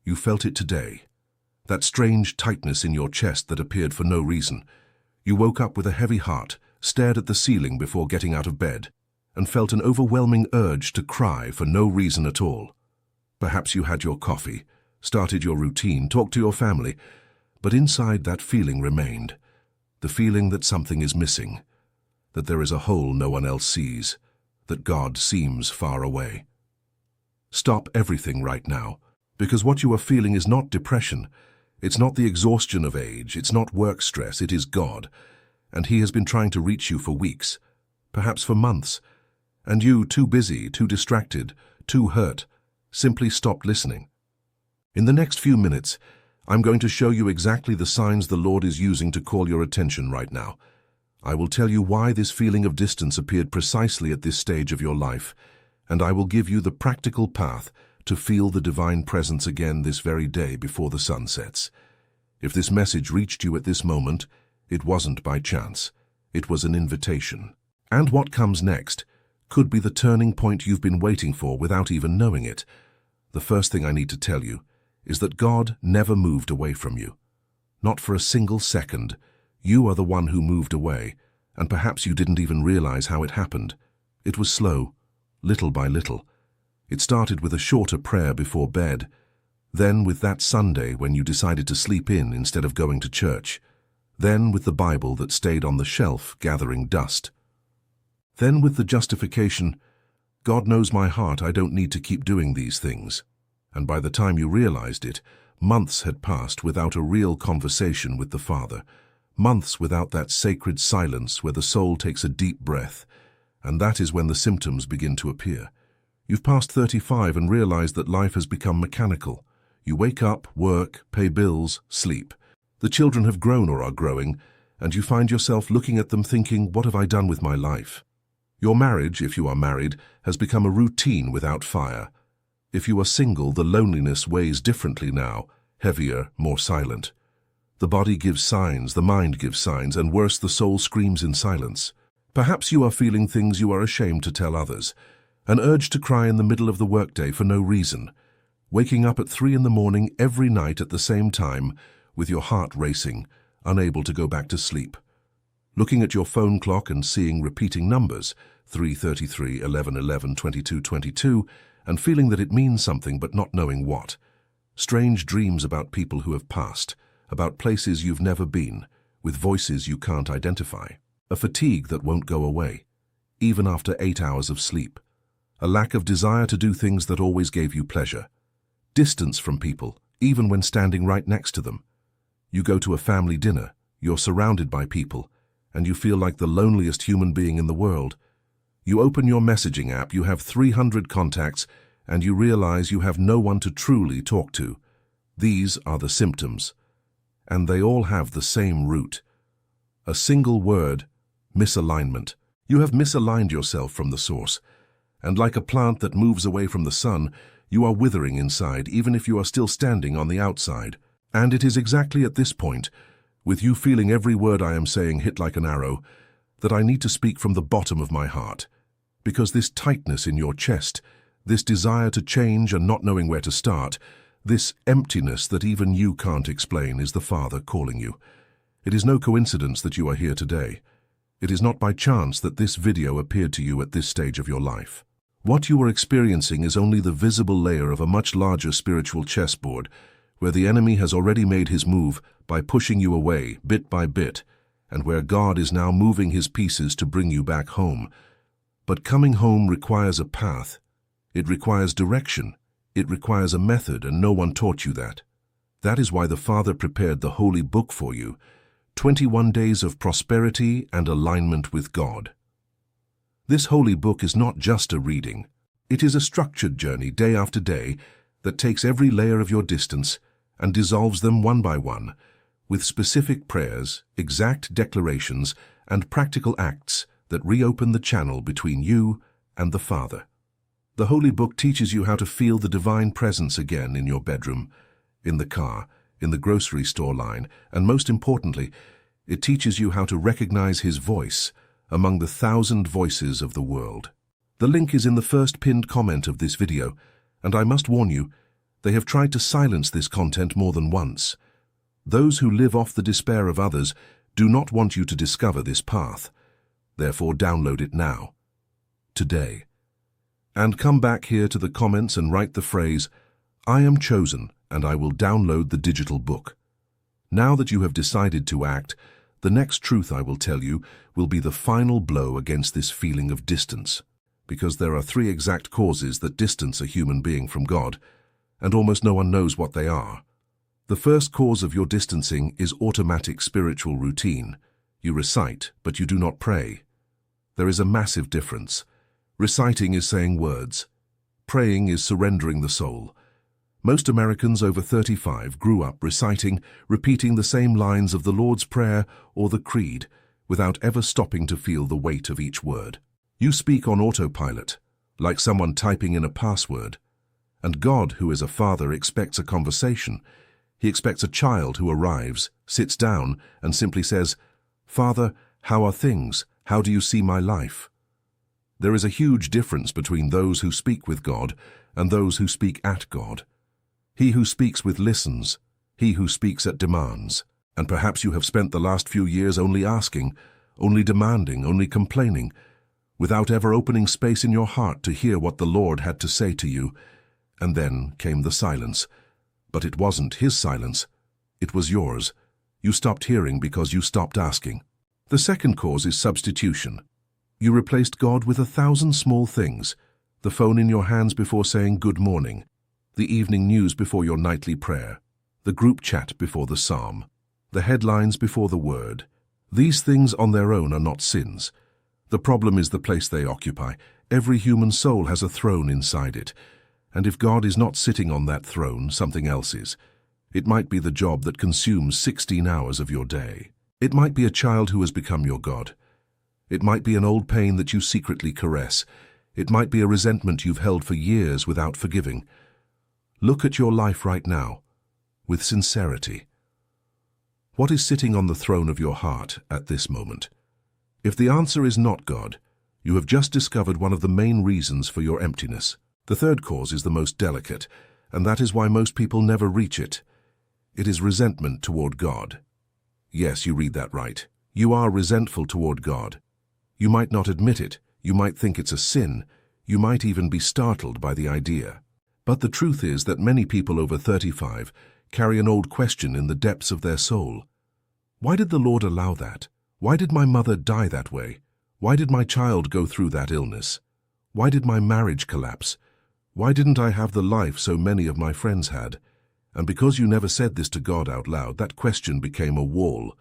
You felt it today. That strange tightness in your chest that appeared for no reason. You woke up with a heavy heart, stared at the ceiling before getting out of bed, and felt an overwhelming urge to cry for no reason at all. Perhaps you had your coffee, started your routine, talked to your family, but inside that feeling remained. The feeling that something is missing, that there is a hole no one else sees, that God seems far away. Stop everything right now, because what you are feeling is not depression. It's not the exhaustion of age, it's not work stress, it is God. And He has been trying to reach you for weeks, perhaps for months, and you, too busy, too distracted, too hurt, simply stopped listening. In the next few minutes, I'm going to show you exactly the signs the Lord is using to call your attention right now. I will tell you why this feeling of distance appeared precisely at this stage of your life, and I will give you the practical path to feel the divine presence again this very day before the sun sets. If this message reached you at this moment, it wasn't by chance. It was an invitation. And what comes next could be the turning point you've been waiting for without even knowing it. The first thing I need to tell you is that God never moved away from you. Not for a single second. You are the one who moved away, and perhaps you didn't even realize how it happened. It was slow, little by little. It started with a shorter prayer before bed, then with that Sunday when you decided to sleep in instead of going to church, then with the Bible that stayed on the shelf gathering dust. Then with the justification, God knows my heart, I don't need to keep doing these things. And by the time you realized it, months had passed without a real conversation with the Father, months without that sacred silence where the soul takes a deep breath, and that is when the symptoms begin to appear. You've passed 35 and realized that life has become mechanical. You wake up, work, pay bills, sleep. The children have grown or are growing, and you find yourself looking at them thinking, what have I done with my life? Your marriage, if you are married, has become a routine without fire. If you are single, the loneliness weighs differently now, heavier, more silent. The body gives signs, the mind gives signs, and worse, the soul screams in silence. Perhaps you are feeling things you are ashamed to tell others. An urge to cry in the middle of the workday for no reason. Waking up at 3 in the morning every night at the same time, with your heart racing, unable to go back to sleep. Looking at your phone clock and seeing repeating numbers, 3:33, 11:11, 22:22, and feeling that it means something but not knowing what. Strange dreams about people who have passed, about places you've never been, with voices you can't identify. A fatigue that won't go away, even after 8 hours of sleep. A lack of desire to do things that always gave you pleasure. Distance from people, even when standing right next to them. You go to a family dinner, you're surrounded by people, and you feel like the loneliest human being in the world. You open your messaging app, you have 300 contacts, and you realize you have no one to truly talk to. These are the symptoms, and they all have the same root. A single word, misalignment. You have misaligned yourself from the source, and like a plant that moves away from the sun, you are withering inside, even if you are still standing on the outside. And it is exactly at this point, with you feeling every word I am saying hit like an arrow, that I need to speak from the bottom of my heart. Because this tightness in your chest, this desire to change and not knowing where to start, this emptiness that even you can't explain, is the Father calling you. It is no coincidence that you are here today. It is not by chance that this video appeared to you at this stage of your life. What you are experiencing is only the visible layer of a much larger spiritual chessboard, where the enemy has already made his move by pushing you away bit by bit, and where God is now moving his pieces to bring you back home. But coming home requires a path. It requires direction. It requires a method, and no one taught you that. That is why the Father prepared the Holy Book for you, 21 days of prosperity and alignment with God. This Holy Book is not just a reading. It is a structured journey day after day that takes every layer of your distance and dissolves them one by one, with specific prayers, exact declarations, and practical acts that reopen the channel between you and the Father. The Holy Book teaches you how to feel the divine presence again in your bedroom, in the car, in the grocery store line, and most importantly, it teaches you how to recognize his voice among the 1,000 voices of the world. The link is in the first pinned comment of this video, and I must warn you, They have tried to silence this content more than once. Those who live off the despair of others do not want you to discover this path. Therefore, download it now. Today. And come back here to the comments and write the phrase, "I am chosen, and I will download the digital book." Now that you have decided to act, the next truth I will tell you will be the final blow against this feeling of distance, because there are 3 exact causes that distance a human being from God, and almost no one knows what they are. The first cause of your distancing is automatic spiritual routine. You recite, but you do not pray. There is a massive difference. Reciting is saying words. Praying is surrendering the soul. Most Americans over 35 grew up reciting, repeating the same lines of the Lord's Prayer or the Creed, without ever stopping to feel the weight of each word. You speak on autopilot, like someone typing in a password. And God, who is a father, expects a conversation. He expects a child who arrives, sits down, and simply says, "Father, how are things? How do you see my life?" There is a huge difference between those who speak with God and those who speak at God. He who speaks with listens, he who speaks at demands. And perhaps you have spent the last few years only asking, only demanding, only complaining, without ever opening space in your heart to hear what the Lord had to say to you. And then came the silence. But it wasn't his silence. It was yours. You stopped hearing because you stopped asking. The second cause is substitution. You replaced God with 1,000 small things. The phone in your hands before saying good morning. The evening news before your nightly prayer. The group chat before the psalm. The headlines before the word. These things on their own are not sins. The problem is the place they occupy. Every human soul has a throne inside it. And if God is not sitting on that throne, something else is. It might be the job that consumes 16 hours of your day. It might be a child who has become your God. It might be an old pain that you secretly caress. It might be a resentment you've held for years without forgiving. Look at your life right now, with sincerity. What is sitting on the throne of your heart at this moment? If the answer is not God, you have just discovered one of the main reasons for your emptiness. The third cause is the most delicate, and that is why most people never reach it. It is resentment toward God. Yes, you read that right. You are resentful toward God. You might not admit it. You might think it's a sin. You might even be startled by the idea. But the truth is that many people over 35 carry an old question in the depths of their soul. Why did the Lord allow that? Why did my mother die that way? Why did my child go through that illness? Why did my marriage collapse? Why didn't I have the life so many of my friends had? And because you never said this to God out loud, that question became a wall,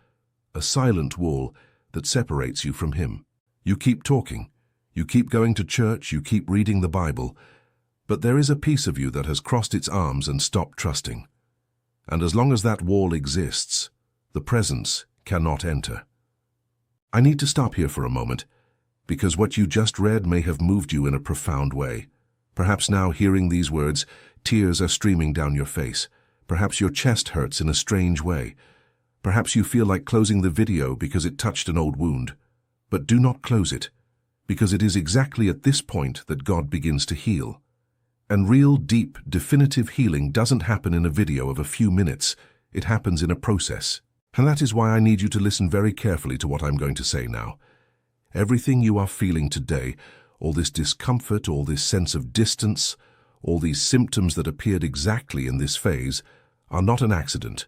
a silent wall that separates you from Him. You keep talking, you keep going to church, you keep reading the Bible, but there is a piece of you that has crossed its arms and stopped trusting. And as long as that wall exists, the presence cannot enter. I need to stop here for a moment, because what you just read may have moved you in a profound way. Perhaps now, hearing these words, tears are streaming down your face. Perhaps your chest hurts in a strange way. Perhaps you feel like closing the video because it touched an old wound. But do not close it, because it is exactly at this point that God begins to heal. And real, deep, definitive healing doesn't happen in a video of a few minutes. It happens in a process. And that is why I need you to listen very carefully to what I'm going to say now. Everything you are feeling today, all this discomfort, all this sense of distance, all these symptoms that appeared exactly in this phase, are not an accident.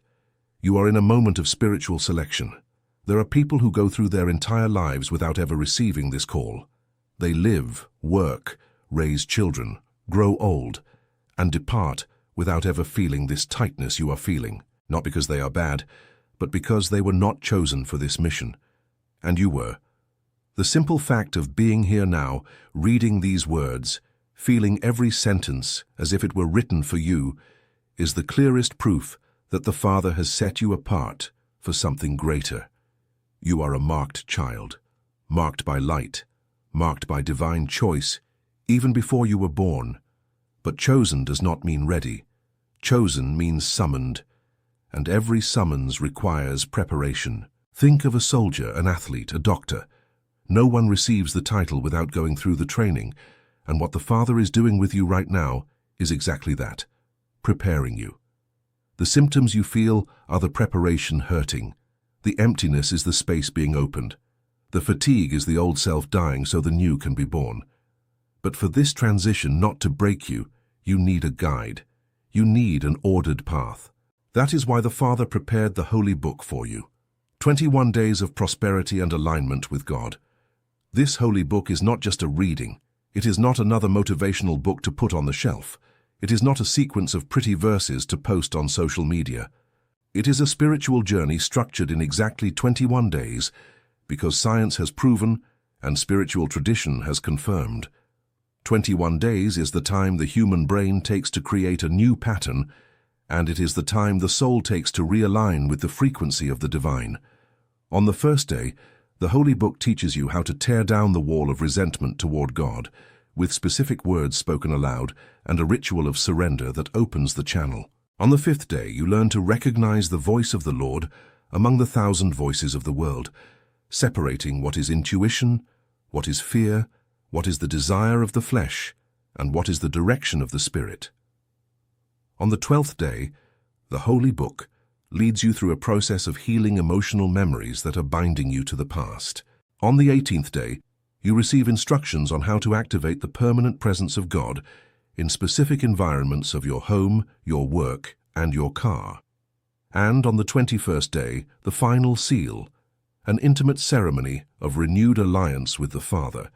You are in a moment of spiritual selection. There are people who go through their entire lives without ever receiving this call. They live, work, raise children, grow old, and depart without ever feeling this tightness you are feeling, not because they are bad, but because they were not chosen for this mission. And you were. The simple fact of being here now, reading these words, feeling every sentence as if it were written for you, is the clearest proof that the Father has set you apart for something greater. You are a marked child, marked by light, marked by divine choice, even before you were born. But chosen does not mean ready. Chosen means summoned, and every summons requires preparation. Think of a soldier, an athlete, a doctor. No one receives the title without going through the training, and what the Father is doing with you right now is exactly that. preparing you. The symptoms you feel are the preparation hurting. The emptiness is the space being opened. The fatigue is the old self dying so the new can be born. But for this transition not to break you, you need a guide. You need an ordered path. That is why the Father prepared the Holy Book for you. 21 days of prosperity and alignment with God. This Holy Book is not just a reading. It is not another motivational book to put on the shelf. It is not a sequence of pretty verses to post on social media. It is a spiritual journey structured in exactly 21 days because science has proven and spiritual tradition has confirmed. 21 days is the time the human brain takes to create a new pattern, and it is the time the soul takes to realign with the frequency of the divine. On the first day, the Holy Book teaches you how to tear down the wall of resentment toward God, with specific words spoken aloud and a ritual of surrender that opens the channel. On the fifth day, you learn to recognize the voice of the Lord among the 1,000 voices of the world, separating what is intuition, what is fear, what is the desire of the flesh, and what is the direction of the Spirit. On the 12th day, the Holy Book leads you through a process of healing emotional memories that are binding you to the past. On the 18th day, you receive instructions on how to activate the permanent presence of God in specific environments of your home, your work, and your car. And on the 21st day, the final seal, an intimate ceremony of renewed alliance with the Father,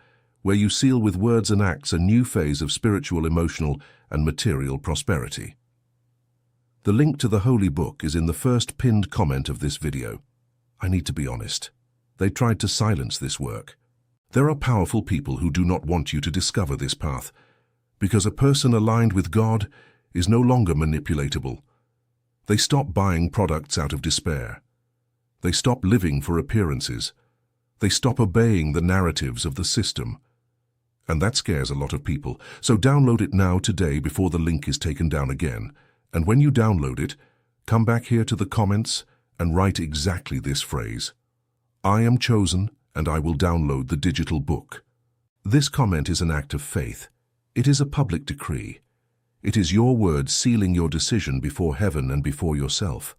where you seal with words and acts a new phase of spiritual, emotional, and material prosperity. The link to the Holy Book is in the first pinned comment of this video. I need to be honest. They tried to silence this work. There are powerful people who do not want you to discover this path, because a person aligned with God is no longer manipulatable. They stop buying products out of despair. They stop living for appearances. They stop obeying the narratives of the system. And that scares a lot of people. So download it now today before the link is taken down again. And when you download it, come back here to the comments and write exactly this phrase: I am chosen and I will download the digital book. This comment is an act of faith. It is a public decree. It is your word sealing your decision before heaven and before yourself.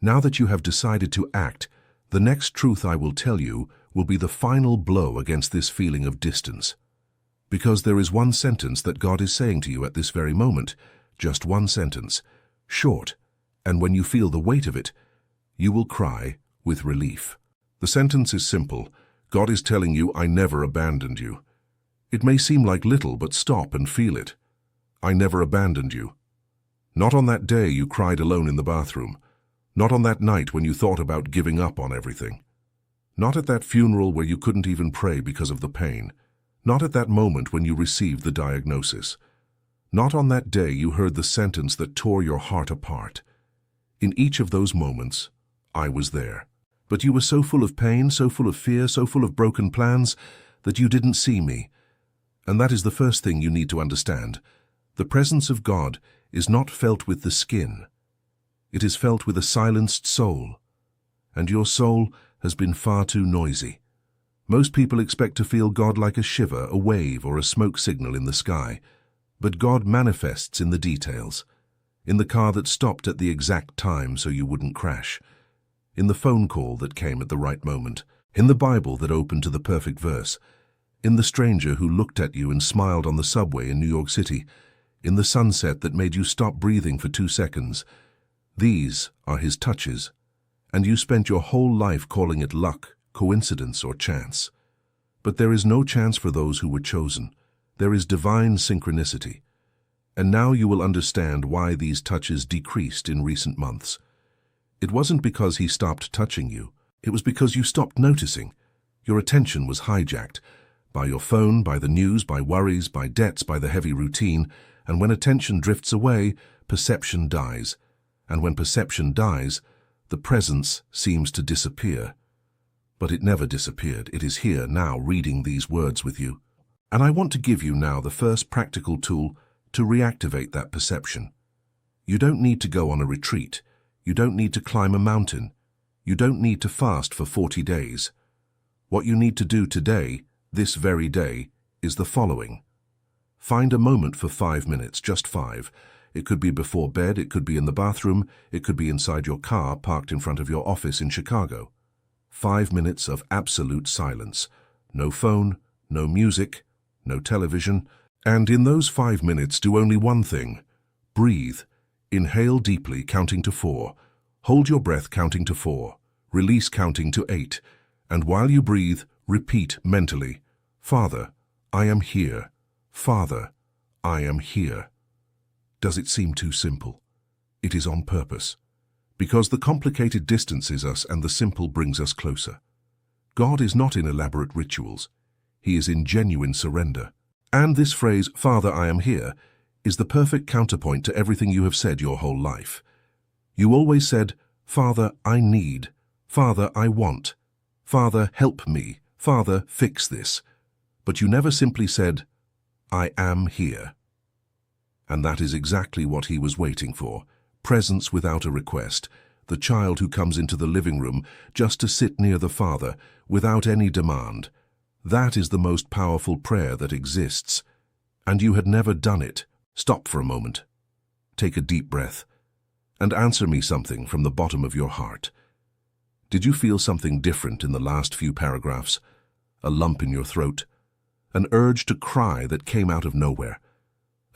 Now that you have decided to act, the next truth I will tell you will be the final blow against this feeling of distance. Because there is one sentence that God is saying to you at this very moment, just one sentence, short, and when you feel the weight of it, you will cry with relief. The sentence is simple. God is telling you, I never abandoned you. It may seem like little, but stop and feel it. I never abandoned you. Not on that day you cried alone in the bathroom. Not on that night when you thought about giving up on everything. Not at that funeral where you couldn't even pray because of the pain. Not at that moment when you received the diagnosis. Not on that day you heard the sentence that tore your heart apart. In each of those moments, I was there. But you were so full of pain, so full of fear, so full of broken plans, that you didn't see me. And that is the first thing you need to understand. The presence of God is not felt with the skin. It is felt with a silenced soul. And your soul has been far too noisy. Most people expect to feel God like a shiver, a wave, or a smoke signal in the sky. But God manifests in the details. In the car that stopped at the exact time so you wouldn't crash. In the phone call that came at the right moment. In the Bible that opened to the perfect verse. In the stranger who looked at you and smiled on the subway in New York City. In the sunset that made you stop breathing for 2 seconds. These are His touches. And you spent your whole life calling it luck, coincidence, or chance. But there is no chance for those who were chosen. There is divine synchronicity. And now you will understand why these touches decreased in recent months. It wasn't because He stopped touching you. It was because you stopped noticing. Your attention was hijacked by your phone, by the news, by worries, by debts, by the heavy routine. And when attention drifts away, perception dies. And when perception dies, the presence seems to disappear. But it never disappeared. It is here now, reading these words with you. And I want to give you now the first practical tool to reactivate that perception. You don't need to go on a retreat. You don't need to climb a mountain. You don't need to fast for 40 days. What you need to do today, this very day, is the following. Find a moment for 5 minutes, just 5. It could be before bed, it could be in the bathroom, it could be inside your car parked in front of your office in Chicago. 5 minutes of absolute silence. No phone, no music, no television. And in those 5 minutes, do only one thing. Breathe. Inhale deeply, counting to 4. Hold your breath, counting to 4. Release, counting to 8. And while you breathe, repeat mentally, Father, I am here. Father, I am here. Does it seem too simple? It is on purpose. Because the complicated distances us and the simple brings us closer. God is not in elaborate rituals. He is in genuine surrender. And this phrase, Father, I am here, is the perfect counterpoint to everything you have said your whole life. You always said, Father, I need. Father, I want. Father, help me. Father, fix this. But you never simply said, I am here. And that is exactly what he was waiting for. Presence without a request. The child who comes into the living room just to sit near the Father without any demand. That is the most powerful prayer that exists. And you had never done it. Stop for a moment. Take a deep breath. And answer me something from the bottom of your heart. Did you feel something different in the last few paragraphs? A lump in your throat? An urge to cry that came out of nowhere?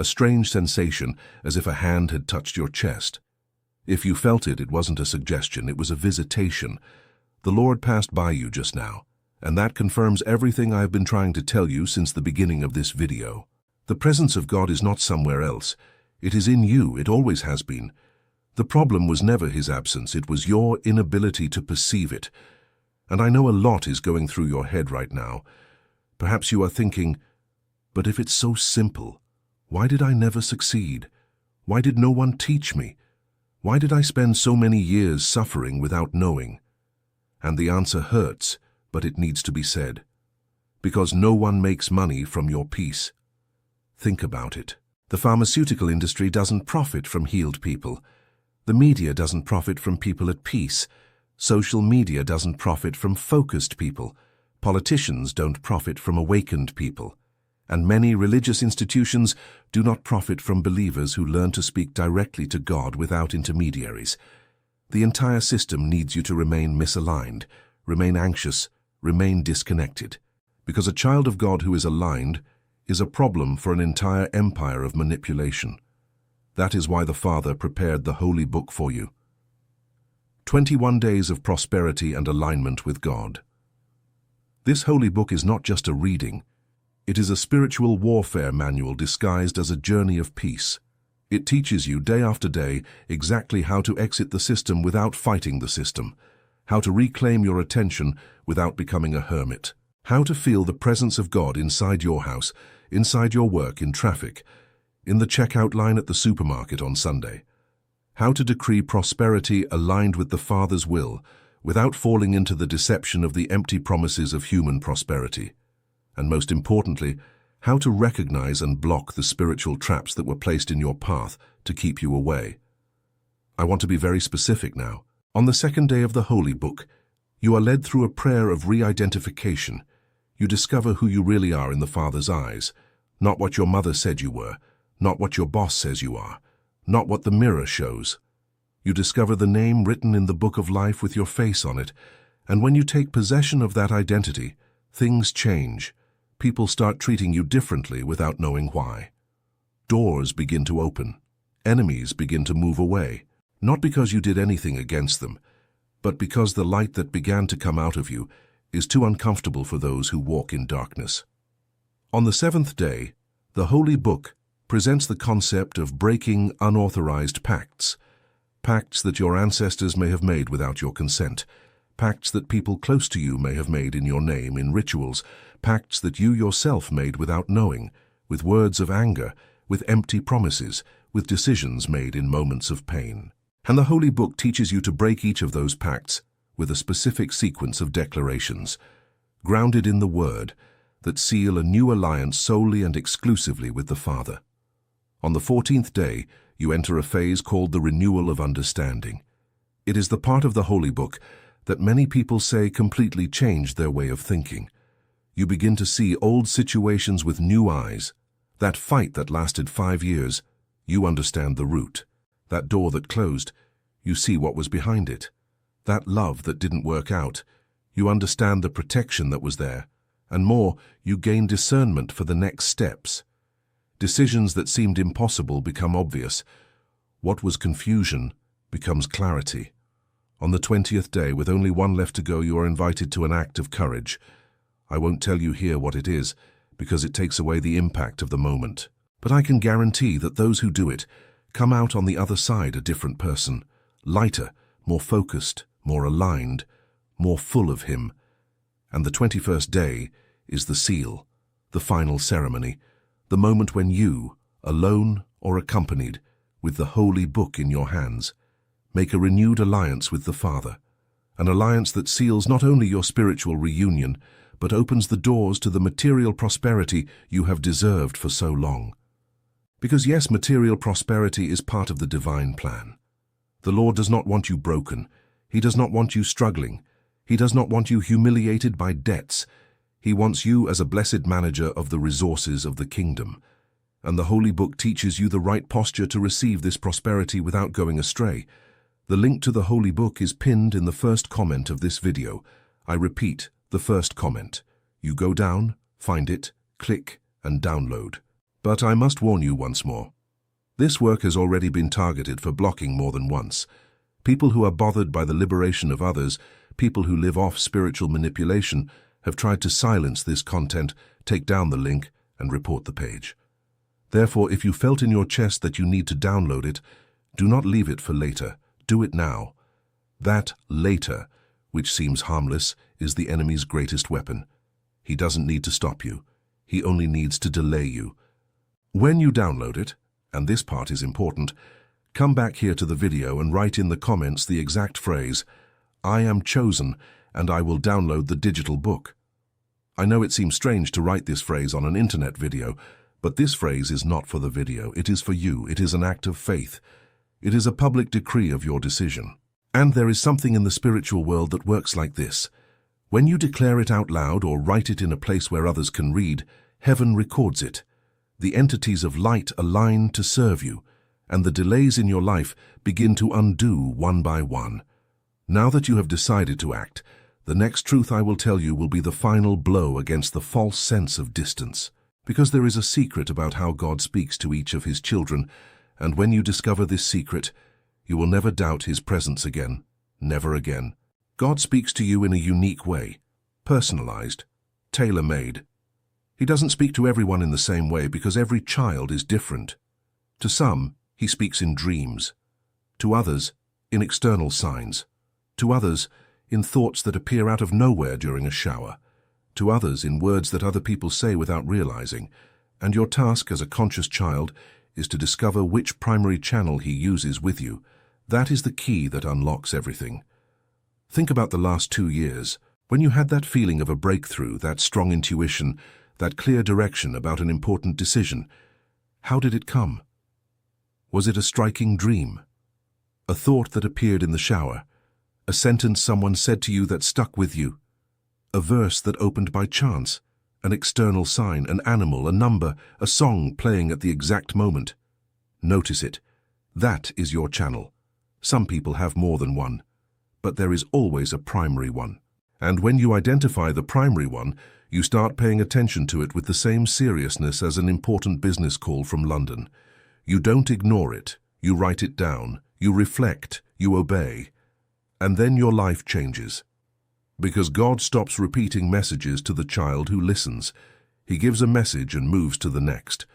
A strange sensation as if a hand had touched your chest? If you felt it, it wasn't a suggestion, it was a visitation. The Lord passed by you just now, and that confirms everything I have been trying to tell you since the beginning of this video. The presence of God is not somewhere else. It is in you, it always has been. The problem was never his absence, it was your inability to perceive it. And I know a lot is going through your head right now. Perhaps you are thinking, but if it's so simple, why did I never succeed? Why did no one teach me? Why did I spend so many years suffering without knowing? And the answer hurts, but it needs to be said. Because no one makes money from your peace. Think about it. The pharmaceutical industry doesn't profit from healed people. The media doesn't profit from people at peace. Social media doesn't profit from focused people. Politicians don't profit from awakened people. And many religious institutions do not profit from believers who learn to speak directly to God without intermediaries. The entire system needs you to remain misaligned, remain anxious, remain disconnected. Because a child of God who is aligned is a problem for an entire empire of manipulation. That is why the Father prepared the Holy Book for you. 21 Days of Prosperity and Alignment with God. This Holy Book is not just a reading. It is a spiritual warfare manual disguised as a journey of peace. It teaches you day after day exactly how to exit the system without fighting the system, how to reclaim your attention without becoming a hermit, how to feel the presence of God inside your house, inside your work, in traffic, in the checkout line at the supermarket on Sunday, how to decree prosperity aligned with the Father's will without falling into the deception of the empty promises of human prosperity. And most importantly, how to recognize and block the spiritual traps that were placed in your path to keep you away. I want to be very specific now. On the second day of the Holy Book, you are led through a prayer of re-identification. You discover who you really are in the Father's eyes, not what your mother said you were, not what your boss says you are, not what the mirror shows. You discover the name written in the book of life with your face on it, and when you take possession of that identity, things change. People start treating you differently without knowing why. Doors begin to open. Enemies begin to move away, not because you did anything against them, but because the light that began to come out of you is too uncomfortable for those who walk in darkness. On the seventh day, the Holy Book presents the concept of breaking unauthorized pacts, pacts that your ancestors may have made without your consent, pacts that people close to you may have made in your name, in rituals, pacts that you yourself made without knowing, with words of anger, with empty promises, with decisions made in moments of pain. And the Holy Book teaches you to break each of those pacts with a specific sequence of declarations, grounded in the Word, that seal a new alliance solely and exclusively with the Father. On the 14th day, you enter a phase called the renewal of understanding. It is the part of the Holy Book that many people say completely changed their way of thinking. You begin to see old situations with new eyes. That fight that lasted 5 years, You understand the root. That door that closed, you see what was behind it. That love that didn't work out, you understand the protection that was there. And more, you gain discernment for the next steps. Decisions that seemed impossible become obvious. What was confusion becomes clarity. On the 20th day, with only one left to go, you are invited to an act of courage. I won't tell you here what it is, because it takes away the impact of the moment. But I can guarantee that those who do it come out on the other side a different person, lighter, more focused, more aligned, more full of Him. And the 21st day is the seal, the final ceremony, the moment when you, alone or accompanied, with the holy book in your hands, make a renewed alliance with the Father, an alliance that seals not only your spiritual reunion, but opens the doors to the material prosperity you have deserved for so long. Because yes, material prosperity is part of the divine plan. The Lord does not want you broken. He does not want you struggling. He does not want you humiliated by debts. He wants you as a blessed manager of the resources of the kingdom. And the Holy Book teaches you the right posture to receive this prosperity without going astray. The link to the Holy Book is pinned in the first comment of this video. I repeat, the first comment. You go down, find it, click, and download. But I must warn you once more. This work has already been targeted for blocking more than once. People who are bothered by the liberation of others, people who live off spiritual manipulation, have tried to silence this content, take down the link, and report the page. Therefore, if you felt in your chest that you need to download it, do not leave it for later. Do it now. That later, which seems harmless, is the enemy's greatest weapon. He doesn't need to stop you. He only needs to delay you. When you download it, and this part is important, come back here to the video and write in the comments the exact phrase, "I am chosen, and I will download the digital book." I know it seems strange to write this phrase on an internet video, but this phrase is not for the video. It is for you. It is an act of faith. It is a public decree of your decision. And there is something in the spiritual world that works like this. When you declare it out loud or write it in a place where others can read, heaven records it. The entities of light align to serve you, and the delays in your life begin to undo one by one. Now that you have decided to act, the next truth I will tell you will be the final blow against the false sense of distance. Because there is a secret about how God speaks to each of His children, and when you discover this secret, you will never doubt His presence again, never again. God speaks to you in a unique way, personalized, tailor-made. He doesn't speak to everyone in the same way because every child is different. To some, He speaks in dreams. To others, in external signs. To others, in thoughts that appear out of nowhere during a shower. To others, in words that other people say without realizing. And your task as a conscious child is to discover which primary channel He uses with you. That is the key that unlocks everything. Think about the last 2 years, when you had that feeling of a breakthrough, that strong intuition, that clear direction about an important decision. How did it come? Was it a striking dream? A thought that appeared in the shower? A sentence someone said to you that stuck with you? A verse that opened by chance? An external sign, an animal, a number, a song playing at the exact moment? Notice it. That is your channel. Some people have more than one, but there is always a primary one. And when you identify the primary one, you start paying attention to it with the same seriousness as an important business call from London. You don't ignore it. You write it down. You reflect. You obey. And then your life changes. Because God stops repeating messages to the child who listens. He gives a message and moves to the next.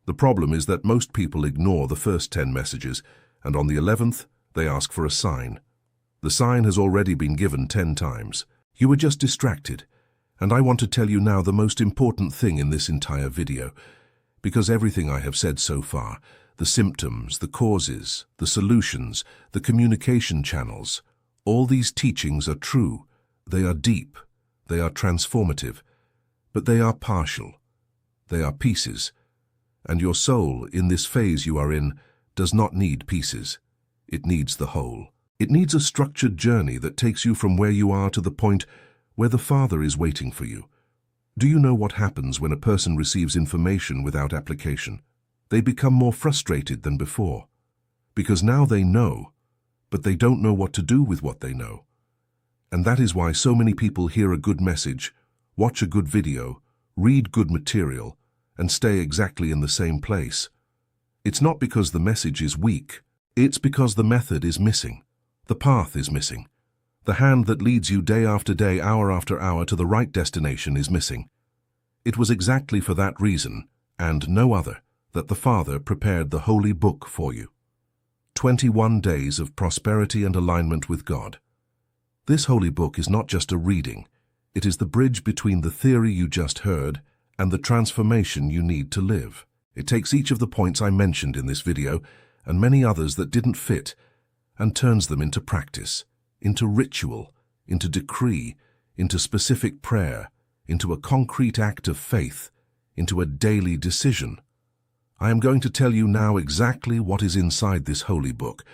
The problem is that most people ignore the first 10 messages, and on the 11th, they ask for a sign. The sign has already been given 10 times. You were just distracted. And I want to tell you now the most important thing in this entire video, because everything I have said so far, the symptoms, the causes, the solutions, the communication channels, all these teachings are true. They are deep. They are transformative. But they are partial. They are pieces. And your soul, in this phase you are in, does not need pieces. It needs the whole. It needs a structured journey that takes you from where you are to the point where the Father is waiting for you. Do you know what happens when a person receives information without application? They become more frustrated than before, because now they know, but they don't know what to do with what they know. And that is why so many people hear a good message, watch a good video, read good material, and stay exactly in the same place. It's not because the message is weak, it's because the method is missing. The path is missing. The hand that leads you day after day, hour after hour to the right destination is missing. It was exactly for that reason, and no other, that the Father prepared the Holy Book for you. 21 days of prosperity and alignment with God. This Holy Book is not just a reading. It is the bridge between the theory you just heard and the transformation you need to live. It takes each of the points I mentioned in this video and many others that didn't fit and turns them into practice, into ritual, into decree, into specific prayer, into a concrete act of faith, into a daily decision. I am going to tell you now exactly what is inside this holy book,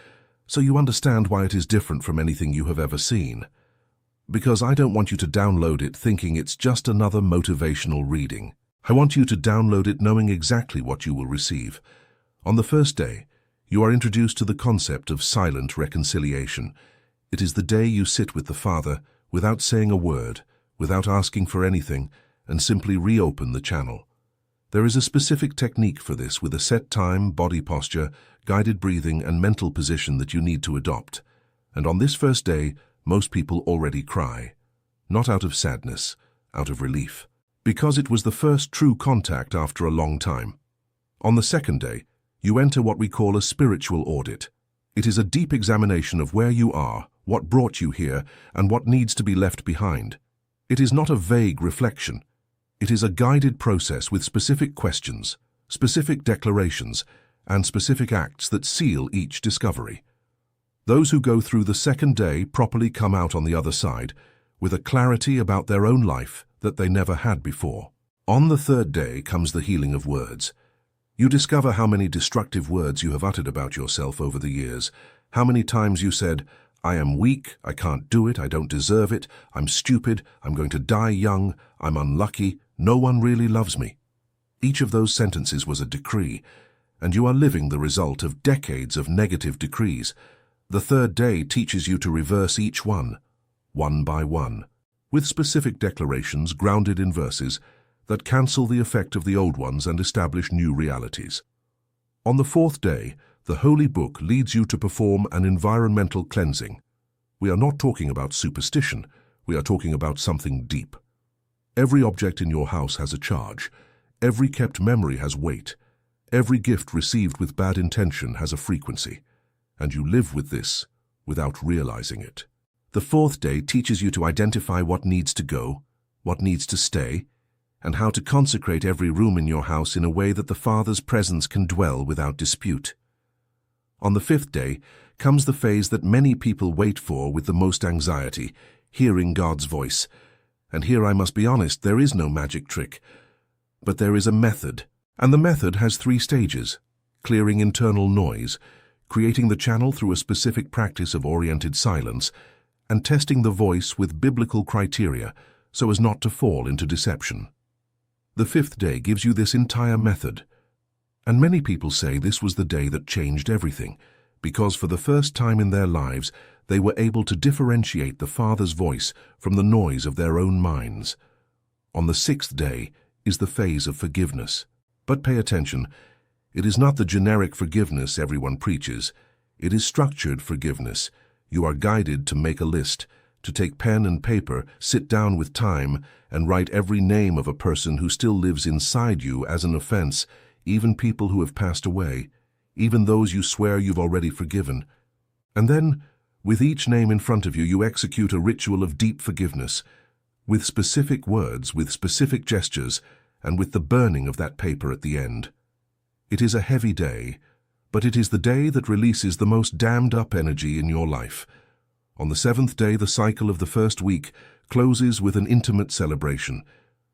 so you understand why it is different from anything you have ever seen. Because I don't want you to download it thinking it's just another motivational reading. I want you to download it knowing exactly what you will receive. On the first day, you are introduced to the concept of silent reconciliation. It is the day you sit with the Father without saying a word, without asking for anything, and simply reopen the channel. There is a specific technique for this with a set time, body posture, guided breathing, and mental position that you need to adopt. And on this first day, most people already cry. Not out of sadness, out of relief. Because it was the first true contact after a long time. On the second day, you enter what we call a spiritual audit. It is a deep examination of where you are, what brought you here, and what needs to be left behind. It is not a vague reflection. It is a guided process with specific questions, specific declarations, and specific acts that seal each discovery. Those who go through the second day properly come out on the other side with a clarity about their own life that they never had before. On the third day comes the healing of words. You discover how many destructive words you have uttered about yourself over the years, how many times you said, "I am weak, I can't do it, I don't deserve it, I'm stupid, I'm going to die young, I'm unlucky, no one really loves me." Each of those sentences was a decree, and you are living the result of decades of negative decrees. The third day teaches you to reverse each one by one, with specific declarations grounded in verses that cancel the effect of the old ones and establish new realities. On the fourth day, the Holy Book leads you to perform an environmental cleansing. We are not talking about superstition, we are talking about something deep. Every object in your house has a charge. Every kept memory has weight. Every gift received with bad intention has a frequency. And you live with this without realizing it. The fourth day teaches you to identify what needs to go, what needs to stay, and how to consecrate every room in your house in a way that the Father's presence can dwell without dispute. On the fifth day comes the phase that many people wait for with the most anxiety, hearing God's voice. And here I must be honest, there is no magic trick, but there is a method. And the method has 3 stages: clearing internal noise, creating the channel through a specific practice of oriented silence, and testing the voice with biblical criteria so as not to fall into deception. The fifth day gives you this entire method. And many people say this was the day that changed everything, because for the first time in their lives, they were able to differentiate the Father's voice from the noise of their own minds. On the sixth day is the phase of forgiveness. But pay attention, it is not the generic forgiveness everyone preaches. It is structured forgiveness. You are guided to make a list, to take pen and paper, sit down with time, and write every name of a person who still lives inside you as an offense, even people who have passed away, even those you swear you've already forgiven. And then, with each name in front of you, you execute a ritual of deep forgiveness, with specific words, with specific gestures, and with the burning of that paper at the end. It is a heavy day, but it is the day that releases the most dammed-up energy in your life. On the seventh day, the cycle of the first week closes with an intimate celebration.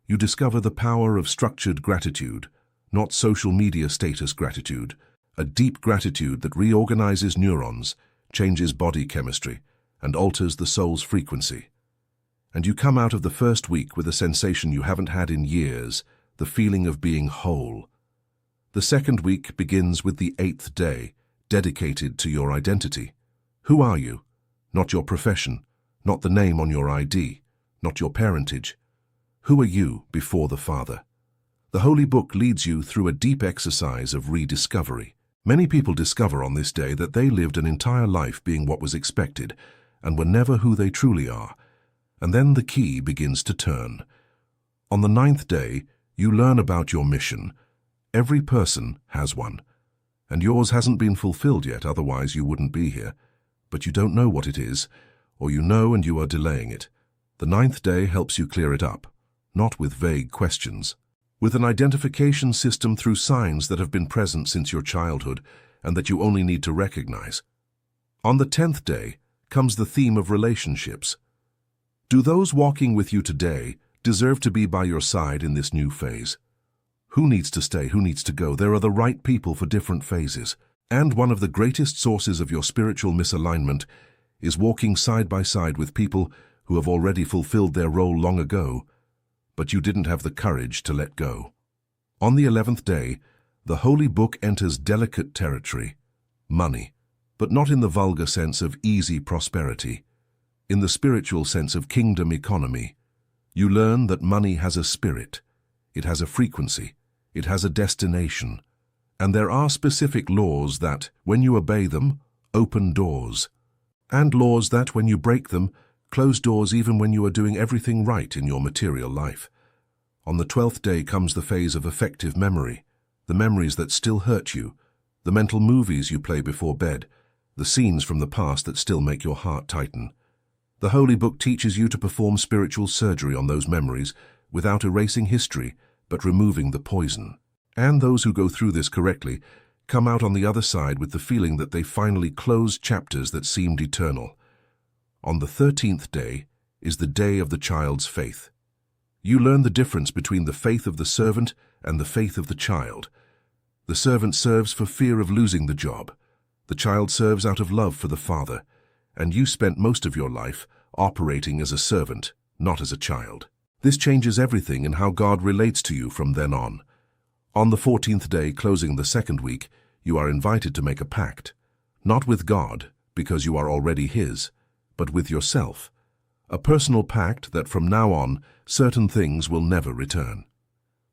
You discover the power of structured gratitude, not social media status gratitude, a deep gratitude that reorganizes neurons, changes body chemistry, and alters the soul's frequency. And you come out of the first week with a sensation you haven't had in years, the feeling of being whole. The second week begins with the 8th day, dedicated to your identity. Who are you? Not your profession, not the name on your ID, not your parentage. Who are you before the Father? The Holy Book leads you through a deep exercise of rediscovery. Many people discover on this day that they lived an entire life being what was expected and were never who they truly are. And then the key begins to turn. On the 9th day, you learn about your mission. Every person has one. And yours hasn't been fulfilled yet, otherwise you wouldn't be here. But you don't know what it is, or you know and you are delaying it. The 9th day helps you clear it up, not with vague questions. With an identification system through signs that have been present since your childhood and that you only need to recognize. On the 10th day comes the theme of relationships. Do those walking with you today deserve to be by your side in this new phase? Who needs to stay? Who needs to go? There are the right people for different phases. And one of the greatest sources of your spiritual misalignment is walking side by side with people who have already fulfilled their role long ago, but you didn't have the courage to let go. On the 11th day, the Holy Book enters delicate territory, money, but not in the vulgar sense of easy prosperity, in the spiritual sense of kingdom economy. You learn that money has a spirit, it has a frequency, it has a destination, and there are specific laws that, when you obey them, open doors, and laws that, when you break them, close doors even when you are doing everything right in your material life. On the 12th day comes the phase of effective memory, the memories that still hurt you, the mental movies you play before bed, the scenes from the past that still make your heart tighten. The Holy Book teaches you to perform spiritual surgery on those memories without erasing history, but removing the poison. And those who go through this correctly come out on the other side with the feeling that they finally closed chapters that seemed eternal. On the 13th day is the day of the child's faith. You learn the difference between the faith of the servant and the faith of the child. The servant serves for fear of losing the job. The child serves out of love for the father. And you spent most of your life operating as a servant, not as a child. This changes everything in how God relates to you from then on. On the 14th day, closing the second week, you are invited to make a pact, not with God, because you are already His, but with yourself, a personal pact that from now on, certain things will never return.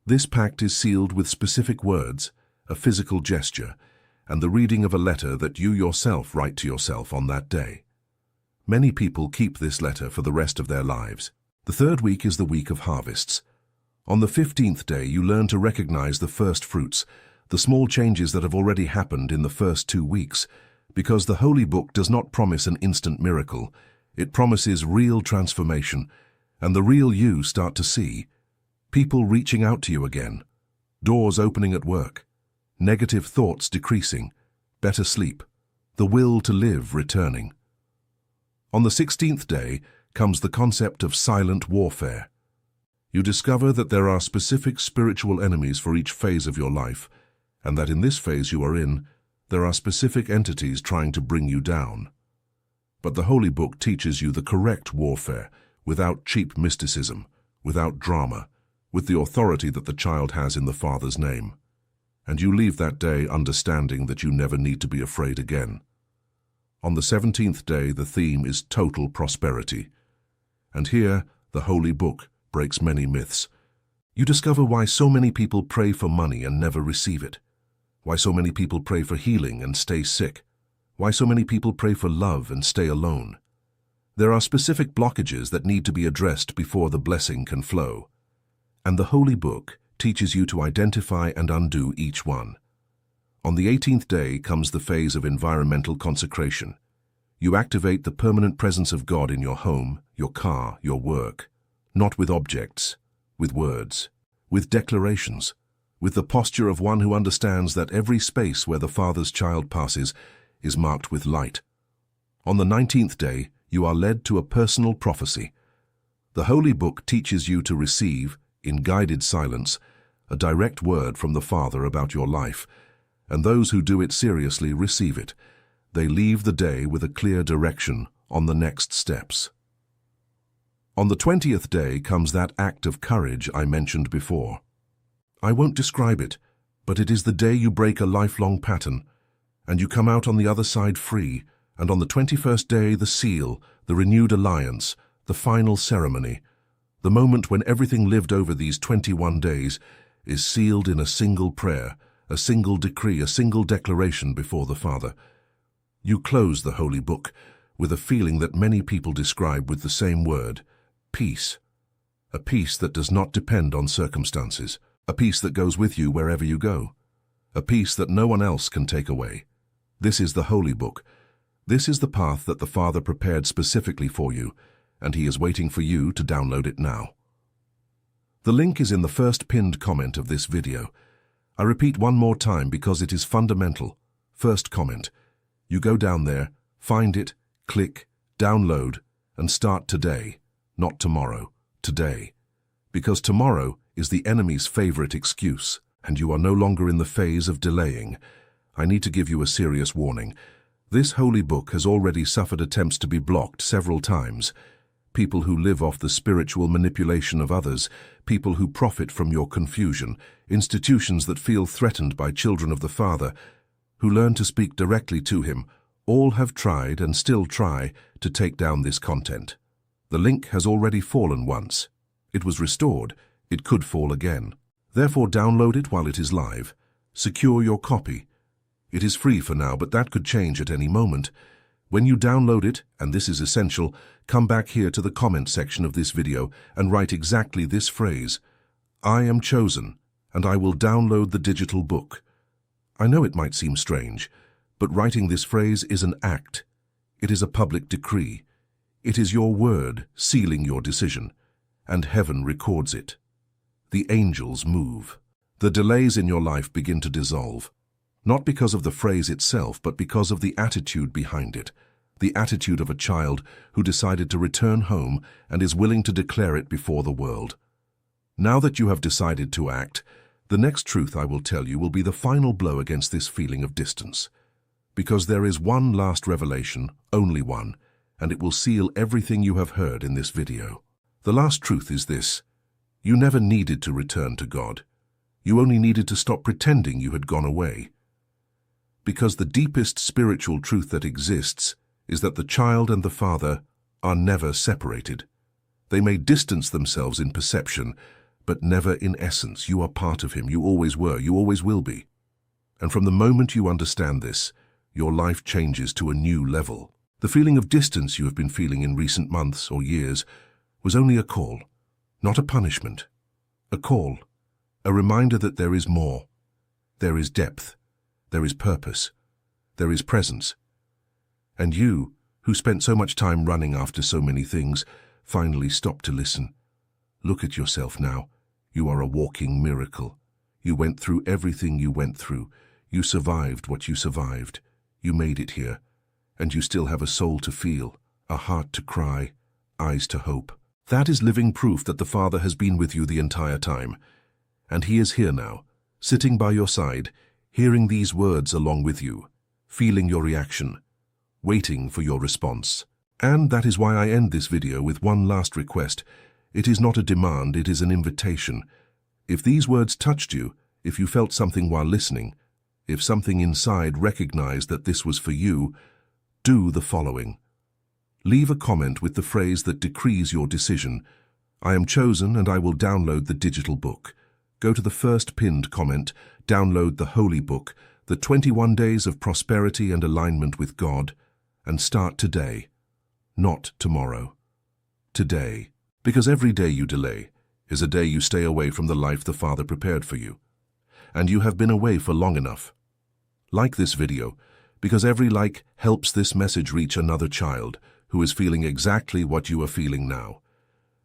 This pact is sealed with specific words, a physical gesture, and the reading of a letter that you yourself write to yourself on that day. Many people keep this letter for the rest of their lives. The third week is the week of harvests. On the 15th day, you learn to recognize the first fruits, the small changes that have already happened in the first 2 weeks, because the Holy Book does not promise an instant miracle. It promises real transformation, and the real you start to see. People reaching out to you again, doors opening at work, negative thoughts decreasing, better sleep, the will to live returning. On the 16th day comes the concept of silent warfare. You discover that there are specific spiritual enemies for each phase of your life, and that in this phase you are in, there are specific entities trying to bring you down. But the Holy Book teaches you the correct warfare, without cheap mysticism, without drama, with the authority that the child has in the Father's name. And you leave that day understanding that you never need to be afraid again. On the 17th day, the theme is total prosperity. And here, the Holy Book breaks many myths. You discover why so many people pray for money and never receive it. Why so many people pray for healing and stay sick. Why so many people pray for love and stay alone. There are specific blockages that need to be addressed before the blessing can flow. And the Holy Book teaches you to identify and undo each one. On the 18th day comes the phase of environmental consecration. You activate the permanent presence of God in your home, your car, your work, not with objects, with words, with declarations, with the posture of one who understands that every space where the Father's child passes is marked with light. On the 19th day, you are led to a personal prophecy. The Holy Book teaches you to receive, in guided silence, a direct word from the Father about your life, and those who do it seriously receive it. They leave the day with a clear direction on the next steps. On the 20th day comes that act of courage I mentioned before. I won't describe it, But it is the day you break a lifelong pattern, and you come out on the other side free, and on the 21st day the seal, the renewed alliance, the final ceremony, the moment when everything lived over these 21 days is sealed in a single prayer, a single decree, a single declaration before the Father. You close the Holy Book with a feeling that many people describe with the same word, peace. A peace that does not depend on circumstances, a peace that goes with you wherever you go, a peace that no one else can take away. This is the Holy Book. This is the path that the Father prepared specifically for you, and He is waiting for you to download it now. The link is in the first pinned comment of this video. I repeat one more time because it is fundamental. First comment. You go down there, find it, click, download, and start today, not tomorrow, today. Because tomorrow is the enemy's favorite excuse, and you are no longer in the phase of delaying. I need to give you a serious warning. This holy book has already suffered attempts to be blocked several times. People who live off the spiritual manipulation of others, people who profit from your confusion, institutions that feel threatened by children of the Father, who learn to speak directly to Him, all have tried and still try to take down this content. The link has already fallen once. It was restored. It could fall again. Therefore, download it while it is live. Secure your copy. It is free for now, but that could change at any moment. When you download it, and this is essential, come back here to the comment section of this video and write exactly this phrase: I am chosen, and I will download the digital book. I know it might seem strange, but writing this phrase is an act. It is a public decree. It is your word sealing your decision, and heaven records it. The angels move. The delays in your life begin to dissolve, not because of the phrase itself, but because of the attitude behind it, the attitude of a child who decided to return home and is willing to declare it before the world. Now that you have decided to act, the next truth I will tell you will be the final blow against this feeling of distance. Because there is one last revelation, only one, and it will seal everything you have heard in this video. The last truth is this: you never needed to return to God. You only needed to stop pretending you had gone away. Because the deepest spiritual truth that exists is that the child and the Father are never separated. They may distance themselves in perception, but never in essence. You are part of Him. You always were. You always will be. And from the moment you understand this, your life changes to a new level. The feeling of distance you have been feeling in recent months or years was only a call, not a punishment. A call, a reminder that there is more. There is depth. There is purpose. There is presence. And you, who spent so much time running after so many things, finally stopped to listen. Look at yourself now. You are a walking miracle. You went through everything you went through. You survived what you survived. You made it here. And you still have a soul to feel, a heart to cry, eyes to hope. That is living proof that the Father has been with you the entire time. And He is here now, sitting by your side, hearing these words along with you, feeling your reaction, waiting for your response. And that is why I end this video with one last request. It is not a demand, it is an invitation. If these words touched you, if you felt something while listening, if something inside recognized that this was for you, do the following. Leave a comment with the phrase that decrees your decision. I am chosen and I will download the digital book. Go to the first pinned comment, download the Holy Book, the 21 Days of Prosperity and Alignment with God, and start today, not tomorrow. Today. Because every day you delay is a day you stay away from the life the Father prepared for you. And you have been away for long enough. Like this video, because every like helps this message reach another child who is feeling exactly what you are feeling now.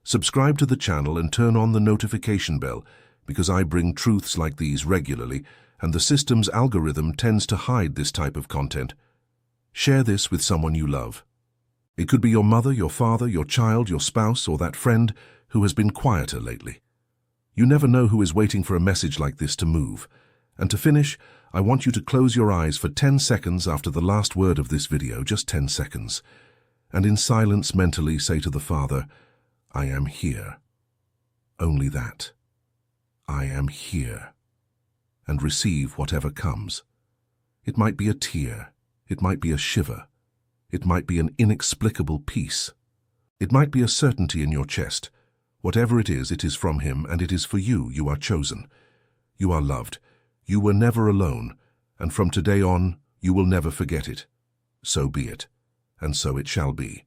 Subscribe to the channel and turn on the notification bell, because I bring truths like these regularly, and the system's algorithm tends to hide this type of content. Share this with someone you love. It could be your mother, your father, your child, your spouse, or that friend who has been quieter lately. You never know who is waiting for a message like this to move. And to finish, I want you to close your eyes for 10 seconds after the last word of this video, just 10 seconds, and in silence mentally say to the Father, I am here. Only that. I am here. and receive whatever comes. It might be a tear, it might be a shiver, it might be an inexplicable peace. It might be a certainty in your chest. Whatever it is from him, and it is for you. You are chosen. You are loved. You were never alone, and from today on, you will never forget it. So be it, and so it shall be.